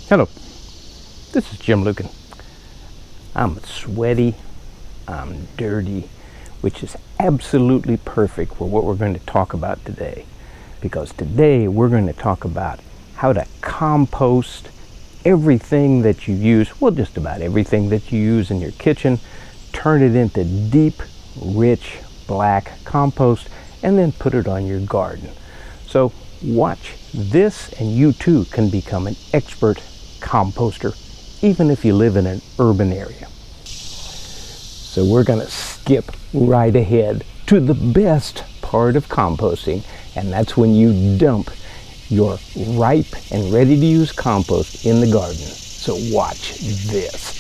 Hello, this is Jim Luken. I'm sweaty, I'm dirty, which is absolutely perfect for what we're going to talk about today. Because today we're going to talk about how to compost everything that you use, well, just about everything that you use in your kitchen, turn it into deep, rich, black compost, and then put it on your garden. So watch this and you too can become an expert composter, even if you live in an urban area. So we're going to skip right ahead to the best part of composting, and that's when you dump your ripe and ready to use compost in the garden. So watch this.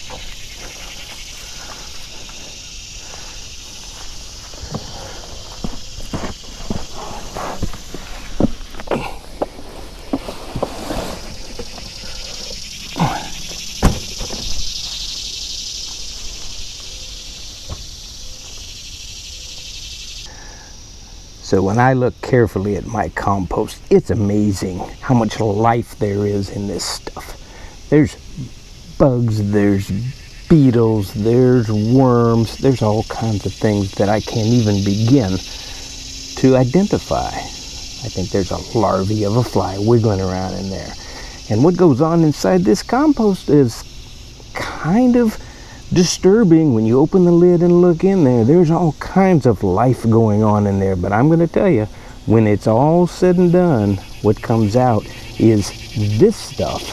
So when I look carefully at my compost, it's amazing how much life there is in this stuff. There's bugs, there's beetles, there's worms, there's all kinds of things that I can't even begin to identify. I think there's a larvae of a fly wiggling around in there. And what goes on inside this compost is kind of disturbing. When you open the lid and look in there, there's all kinds of life going on in there. But I'm going to tell you, when it's all said and done, what comes out is this stuff,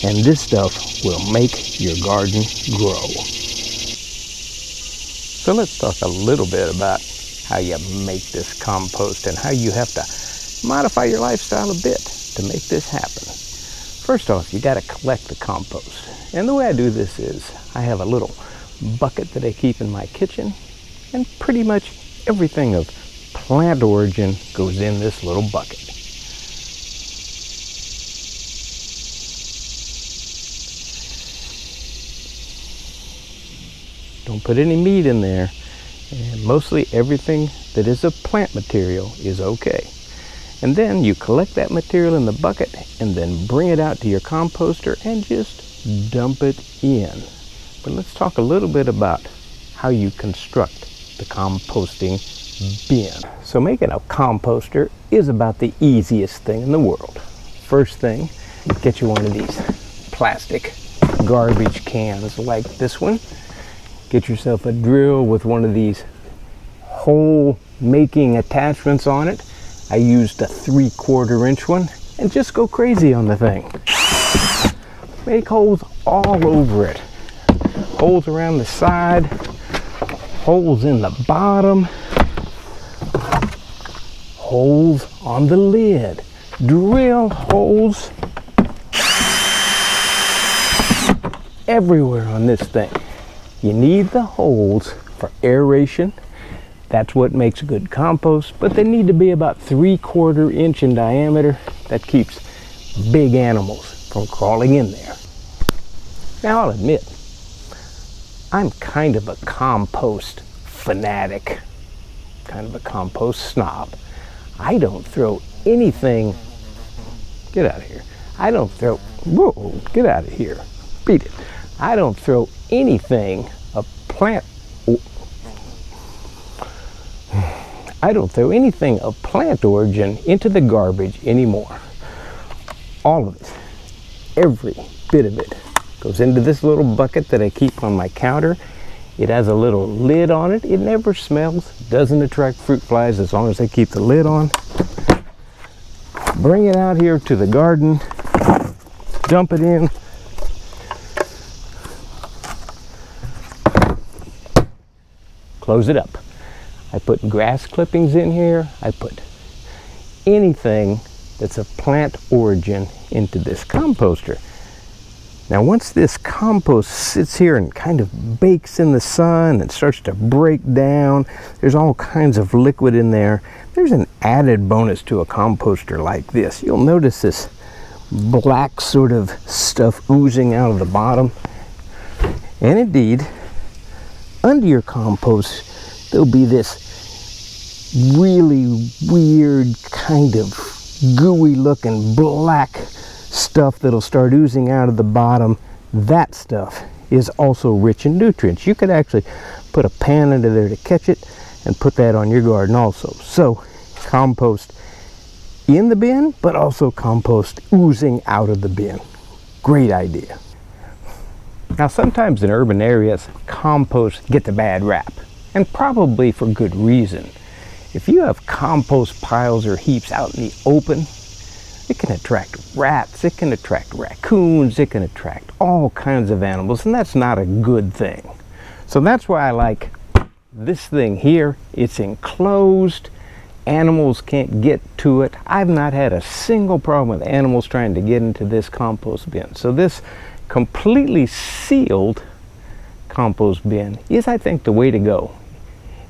and this stuff will make your garden grow. So let's talk a little bit about how you make this compost and how you have to modify your lifestyle a bit to make this happen. First off, you got to collect the compost. And the way I do this is I have a little bucket that I keep in my kitchen, and pretty much everything of plant origin goes in this little bucket. Don't put any meat in there, and mostly everything that is of plant material is okay. And then you collect that material in the bucket and then bring it out to your composter and just dump it in. But let's talk a little bit about how you construct the composting bin. So making a composter is about the easiest thing in the world. First thing, get you one of these plastic garbage cans like this one. Get yourself a drill with one of these hole making attachments on it. I used a 3/4 inch one, and just go crazy on the thing. Make holes all over it. Holes around the side, holes in the bottom, holes on the lid. Drill holes everywhere on this thing. You need the holes for aeration. That's what makes good compost, but they need to be about 3/4 inch in diameter. That keeps big animals from crawling in there. Now I'll admit, I'm kind of a compost fanatic, kind of a compost snob. I don't throw anything, get out of here. Whoa, get out of here, beat it. I don't throw anything of plant origin into the garbage anymore. All of it, every bit of it, goes into this little bucket that I keep on my counter. It has a little lid on it. It never smells, doesn't attract fruit flies as long as I keep the lid on. Bring it out here to the garden, dump it in. Close it up. I put grass clippings in here. I put anything that's of plant origin into this composter. Now once this compost sits here and kind of bakes in the sun and starts to break down, there's all kinds of liquid in there. There's an added bonus to a composter like this. You'll notice this black sort of stuff oozing out of the bottom. And indeed, under your compost, there'll be this really weird kind of gooey looking black stuff that'll start oozing out of the bottom, that stuff is also rich in nutrients. You could actually put a pan under there to catch it and put that on your garden also. So compost in the bin, but also compost oozing out of the bin. Great idea. Now sometimes in urban areas, compost gets a bad rap, and probably for good reason. If you have compost piles or heaps out in the open, it can attract rats, it can attract raccoons, it can attract all kinds of animals, and that's not a good thing. So that's why I like this thing here. It's enclosed. Animals can't get to it. I've not had a single problem with animals trying to get into this compost bin. So this completely sealed compost bin is, I think, the way to go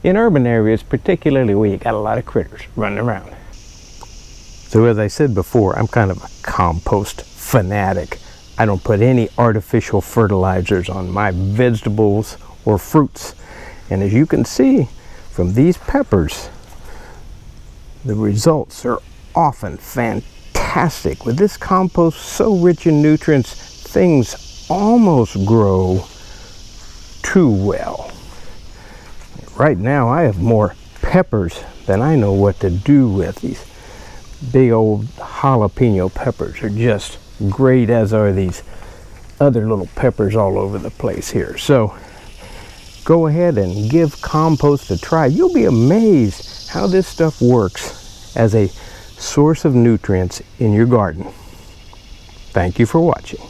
in urban areas, particularly where you got a lot of critters running around. So as I said before, I'm kind of a compost fanatic. I don't put any artificial fertilizers on my vegetables or fruits. And as you can see from these peppers, the results are often fantastic. With this compost so rich in nutrients, things almost grow too well. Right now I have more peppers than I know what to do with. These big old jalapeno peppers are just great, as are these other little peppers all over the place here. So go ahead and give compost a try. You'll be amazed how this stuff works as a source of nutrients in your garden. Thank you for watching.